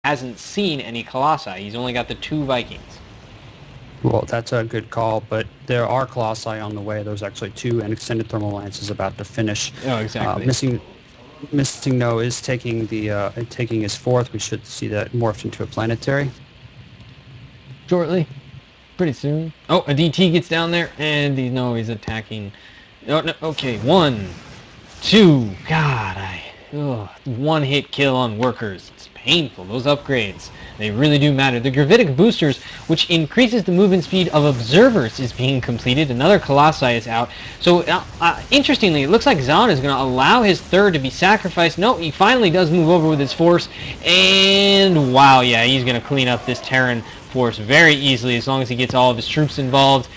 hasn't seen any Colossi. He's only got the 2 Vikings. Well, that's a good call, but there are Colossi on the way. There's actually 2, and Extended Thermal Lance is about to finish. Oh, exactly. Missing No is taking taking his 4th. We should see that morphed into a planetary. Shortly. Pretty soon. Oh, a DT gets down there, and he's attacking. No, okay, 1, 2. God, one hit kill on workers. It's painful. Those upgrades, they really do matter. The gravitic boosters, which increases the movement speed of observers, is being completed. Another Colossi is out. So, interestingly, it looks like Zahn is going to allow his 3rd to be sacrificed. No, he finally does move over with his force, and wow, yeah, he's going to clean up this Terran force very easily as long as he gets all of his troops involved.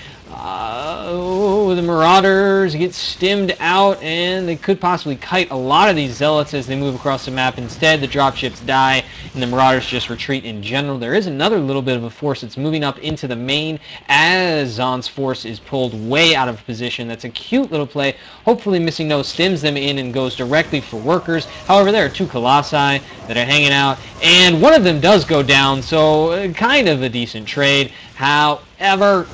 The Marauders get stimmed out, and they could possibly kite a lot of these Zealots as they move across the map. Instead, the dropships die, and the Marauders just retreat in general. There is another little bit of a force that's moving up into the main as Zahn's force is pulled way out of position. That's a cute little play. Hopefully Missing No stims them in and goes directly for workers. However, there are 2 Colossi that are hanging out, and one of them does go down, so kind of a decent trade. However,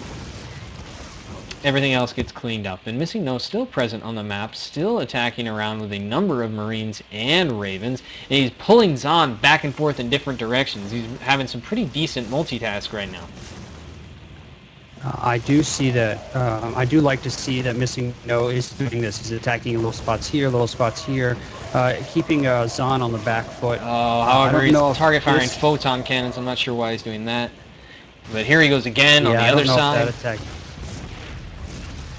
everything else gets cleaned up, and Missing No still present on the map, still attacking around with a number of Marines and Ravens, and he's pulling Zahn back and forth in different directions. He's having some pretty decent multitask right now. I do see that. I do like to see that Missing No is doing this. He's attacking little spots here, keeping Zahn on the back foot. However, he's target firing photon cannons. I'm not sure why he's doing that. But here he goes again on the other side.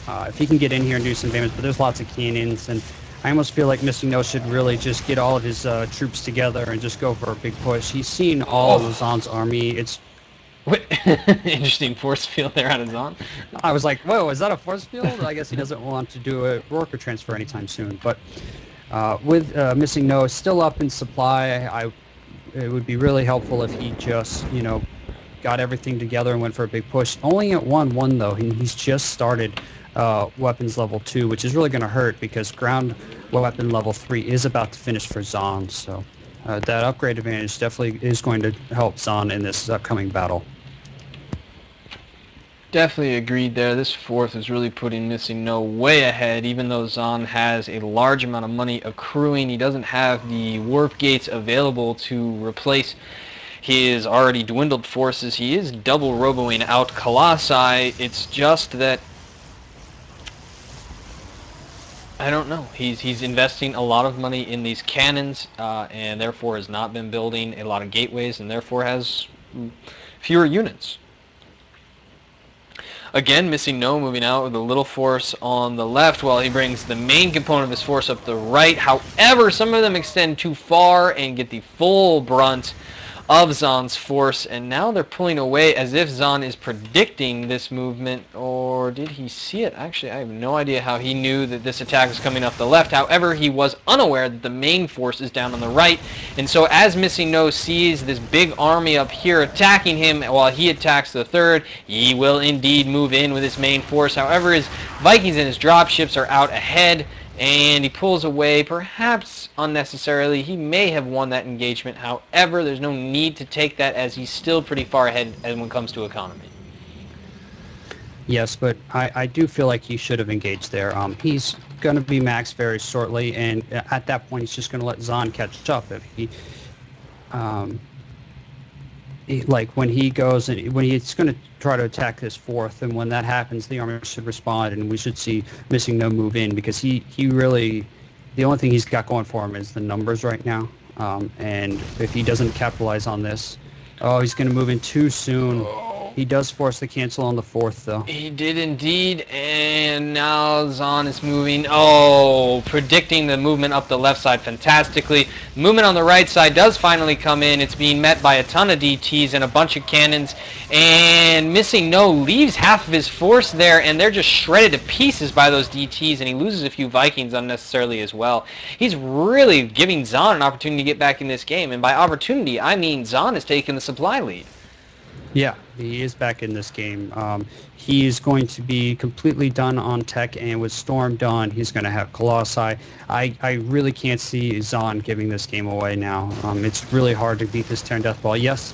If he can get in here and do some damage, but there's lots of cannons, and I almost feel like Missing No should really just get all of his troops together and just go for a big push. He's seen all of Zahn's army. It's interesting force field there out of Zahn. I was like, whoa, is that a force field? I guess he doesn't want to do a worker transfer anytime soon. But with Missing No still up in supply, it would be really helpful if he just, got everything together and went for a big push. Only at 1-1 though. He's just started weapons level 2, which is really going to hurt because ground weapon level 3 is about to finish for Zahn. So that upgrade advantage definitely is going to help Zahn in this upcoming battle. Definitely agreed there. This 4th is really putting Missing No way ahead. Even though Zahn has a large amount of money accruing, he doesn't have the warp gates available to replace his already dwindled forces. He is double roboing out Colossi. It's just that I don't know. He's investing a lot of money in these cannons, and therefore has not been building a lot of gateways, and therefore has fewer units. Again, Missing No moving out with a little force on the left while he brings the main component of his force up the right. However, some of them extend too far and get the full brunt of Zahn's force, and now they're pulling away as if Zahn is predicting this movement, or did he see it? Actually, I have no idea how he knew that this attack was coming up the left. However, he was unaware that the main force is down on the right, and so as Missing No sees this big army up here attacking him while he attacks the 3rd, he will indeed move in with his main force. However, his Vikings and his dropships are out ahead, and he pulls away, perhaps unnecessarily. He may have won that engagement. However, there's no need to take that as he's still pretty far ahead when it comes to economy. Yes, but I do feel like he should have engaged there. He's going to be maxed very shortly, and at that point, he's just going to let Zahn catch up. If when he goes and when he's going to try to attack this 4th, and when that happens, the army should respond, and we should see Missing No move in, because he really, the only thing he's got going for him is the numbers right now, and if he doesn't capitalize on this, he's going to move in too soon. He does force the cancel on the 4th, though. He did indeed, and now Zahn is moving. Predicting the movement up the left side fantastically. The movement on the right side does finally come in. It's being met by a ton of DTs and a bunch of cannons, and Missing No leaves half of his force there, and they're just shredded to pieces by those DTs, and he loses a few Vikings unnecessarily as well. He's really giving Zahn an opportunity to get back in this game, and by opportunity, I mean Zahn is taking the supply lead. Yeah, he is back in this game. He's going to be completely done on tech, and with Storm done, he's going to have Colossi. I really can't see Zahn giving this game away now. It's really hard to beat this turn death ball. Yes,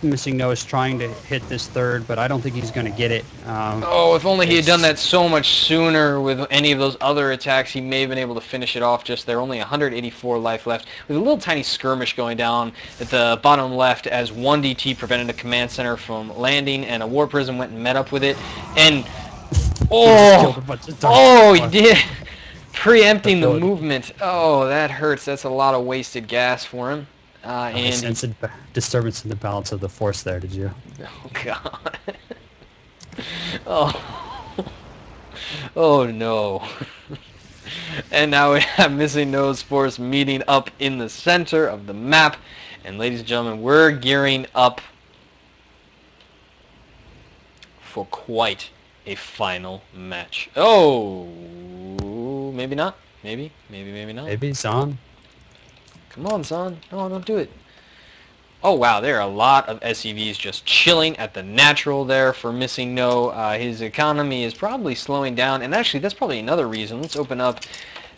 Missing No is trying to hit this third, but I don't think he's going to get it. Oh, if only he had done that so much sooner with any of those other attacks, he may have been able to finish it off just there. Only 184 life left, with a little tiny skirmish going down at the bottom left as one DT prevented a command center from landing, and a War Prism went and met up with it. And, he did! Preempting the movement. Oh, that hurts. That's a lot of wasted gas for him. I sensed a disturbance in the balance of the force there, did you? Oh, God. Oh. Oh, no. And now we have Missing No's force meeting up in the center of the map. And ladies and gentlemen, we're gearing up for quite a final match. Oh, maybe not. Maybe not. Maybe Zahn. Come on, Zahn. No, don't do it. Oh, wow, there are a lot of SEVs just chilling at the natural there for Missing No. His economy is probably slowing down, and actually that's probably another reason. Let's open up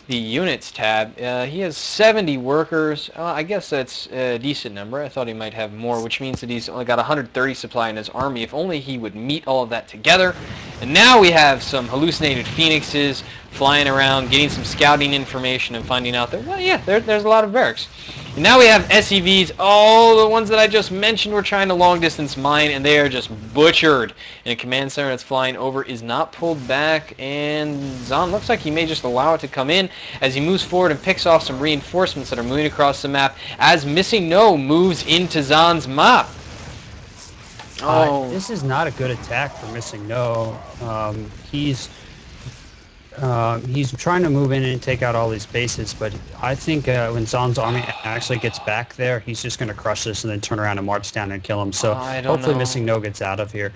the units tab. He has 70 workers. I guess that's a decent number. I thought he might have more, which means that he's only got 130 supply in his army. If only he would meet all of that together. And now we have some hallucinated phoenixes flying around, getting some scouting information and finding out that, well, yeah, there's a lot of barracks. And now we have SEVs. All the ones that I just mentioned were trying to long-distance mine, and they are just butchered. And a command center that's flying over is not pulled back, and Zahn looks like he may just allow it to come in as he moves forward and picks off some reinforcements that are moving across the map as Missing No moves into Zahn's map. This is not a good attack for Missing No. He's trying to move in and take out all these bases, but I think when Zahn's army actually gets back there, he's just going to crush this and then turn around and march down and kill him. So hopefully Missing No gets out of here.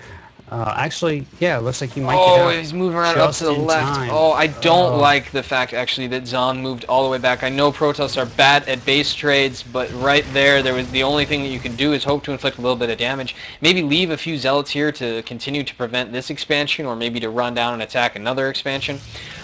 Actually, yeah, it looks like he might get out. Oh, he's moving around up to the left. Time. Oh, I don't like the fact, actually, that Zahn moved all the way back. I know Protoss are bad at base trades, but right there was the only thing that you can do is hope to inflict a little bit of damage. Maybe leave a few Zealots here to continue to prevent this expansion, or maybe to run down and attack another expansion.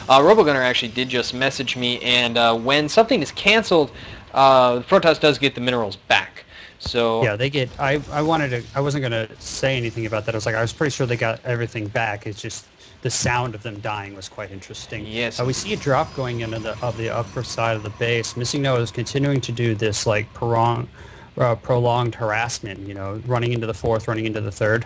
RoboGunner actually did just message me, and when something is canceled, Protoss does get the minerals back. So yeah, they get. I wasn't gonna say anything about that. I was pretty sure they got everything back. It's just the sound of them dying was quite interesting. Yes. We see a drop going into the upper side of the base. Missing No is continuing to do this like prolonged harassment. You know, running into the fourth, running into the third.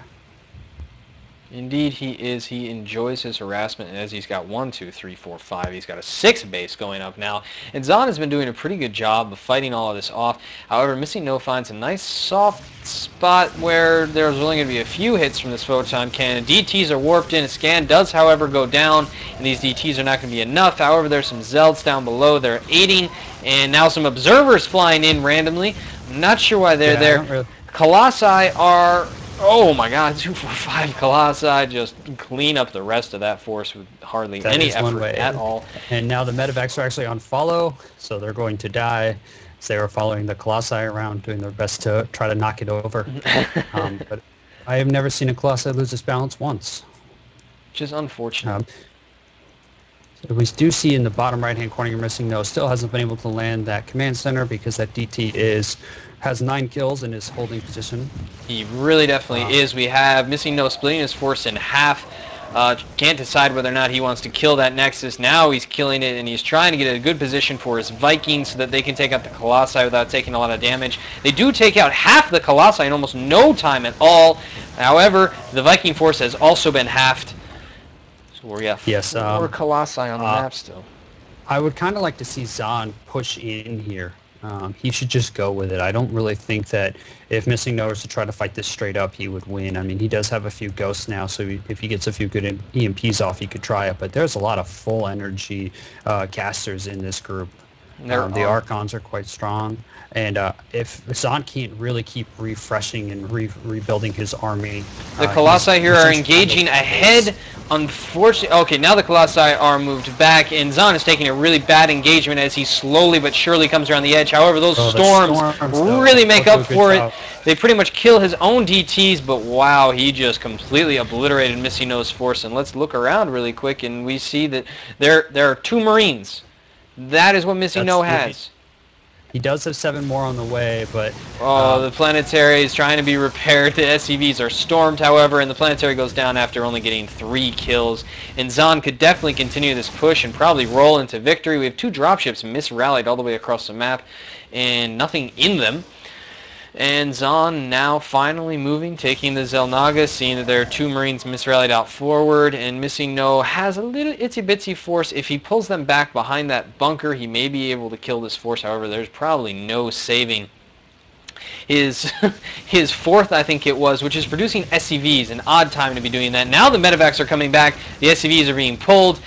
Indeed, he is. He enjoys his harassment, and as he's got 1, 2, 3, 4, 5, he's got a 6th base going up now. And Zahn has been doing a pretty good job of fighting all of this off. However, Missing No finds a nice soft spot where there's only going to be a few hits from this photon cannon. DTs are warped in. A scan does, however, go down, and these DTs are not going to be enough. However, there's some Zelds down below. They're aiding, and now some observers flying in randomly. I'm not sure why they're there. Colossi are... Oh my God, 2, 4, 5 Colossi just clean up the rest of that force with hardly any effort at all. And now the medevacs are actually on follow, so they're going to die. So they were following the Colossi around, doing their best to try to knock it over. But I have never seen a Colossi lose its balance once. Which is unfortunate. So we do see in the bottom right-hand corner you're Missing No still hasn't been able to land that command center because that DT has 9 kills and is holding position. He really definitely is. We have Missing No splitting his force in half. Can't decide whether or not he wants to kill that Nexus. Now he's killing it, and he's trying to get a good position for his Vikings so that they can take out the Colossi without taking a lot of damage. They do take out half the Colossi in almost no time at all. However, the Viking force has also been halved. So we have 4 Colossi on the map still. I would kind of like to see Zahn push in here. He should just go with it. I don't really think that if Missing No was to try to fight this straight up, he would win. I mean, he does have a few ghosts now, so if he gets a few good EMPs off, he could try it. But there's a lot of full energy casters in this group. The Archons are quite strong, and if Zahn can't really keep refreshing and rebuilding his army, the Colossi here are engaging ahead. Unfortunately, okay, now the Colossi are moved back, and Zahn is taking a really bad engagement as he slowly but surely comes around the edge. However, those storms really make up for it. They pretty much kill his own DTs, but wow, he just completely obliterated Missy No's force. And let's look around really quick, and we see that there are 2 Marines. That is what Missy No has. He does have 7 more on the way, but... the Planetary is trying to be repaired. The SCVs are stormed, however, and the Planetary goes down after only getting 3 kills. And Zahn could definitely continue this push and probably roll into victory. We have 2 dropships misrallied all the way across the map, and nothing in them. And Zahn now finally moving, taking the Xel'Naga, seeing that there are 2 Marines misrallied out forward, and Missy No has a little itsy-bitsy force. If he pulls them back behind that bunker, he may be able to kill this force. However, there's probably no saving his 4th, I think it was, which is producing SCVs, an odd time to be doing that. Now the medevacs are coming back, the SCVs are being pulled,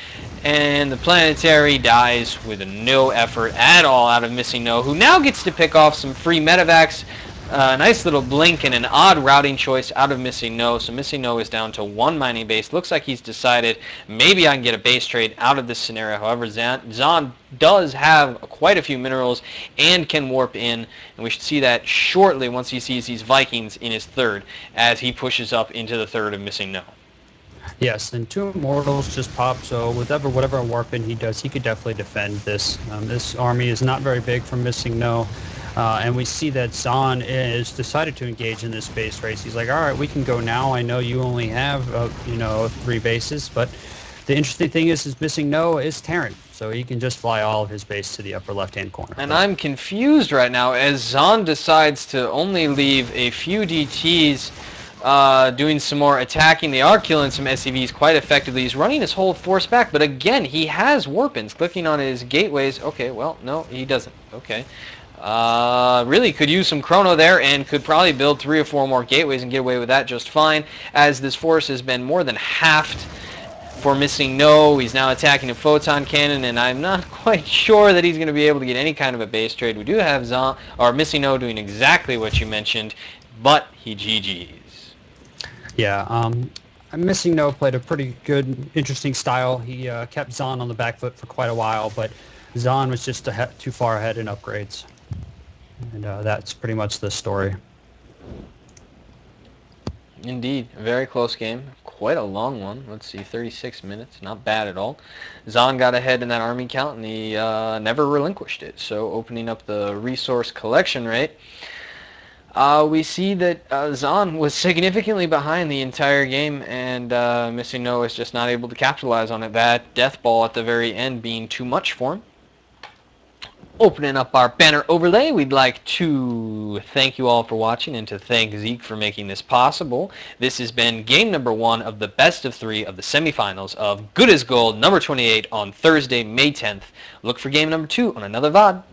and the Planetary dies with no effort at all out of Missy No, who now gets to pick off some free medevacs. Nice little blink and an odd routing choice out of Missy No. So Missy No is down to 1 mining base. Looks like he's decided maybe I can get a base trade out of this scenario. However, Zahn does have quite a few minerals and can warp in. And we should see that shortly once he sees these Vikings in his 3rd as he pushes up into the 3rd of Missy No. Yes, and 2 Immortals just popped, so whatever warp-in he does, he could definitely defend this. This army is not very big from Missy No. And we see that Zahn is decided to engage in this base race. He's like, all right, we can go now. I know you only have, 3 bases, but the interesting thing is Missy No is Terran, so he can just fly all of his base to the upper left-hand corner. And I'm confused right now as Zahn decides to only leave a few DTs doing some more attacking. They are killing some SCVs quite effectively. He's running his whole force back, but again, he has warp-ins. Clicking on his gateways. Okay, well, no, he doesn't. Okay. Really could use some chrono there and could probably build 3 or 4 more gateways and get away with that just fine, as this force has been more than halved for Missy No. He's now attacking a photon cannon, and I'm not quite sure that he's going to be able to get any kind of a base trade. We do have Missy No doing exactly what you mentioned, but he GG's. Yeah, Missy No played a pretty good, interesting style. He kept Zahn on the back foot for quite a while, but Zahn was just too far ahead in upgrades. And that's pretty much the story. Indeed, a very close game. Quite a long one. Let's see, 36 minutes. Not bad at all. Zahn got ahead in that army count, and he never relinquished it. So opening up the resource collection rate, we see that Zahn was significantly behind the entire game, and Missy No is just not able to capitalize on it. That death ball at the very end being too much for him. Opening up our banner overlay, we'd like to thank you all for watching and to thank Zeke for making this possible. This has been game number 1 of the best of 3 of the semifinals of Good as Gold number 28 on Thursday, May 10th. Look for game number 2 on another VOD.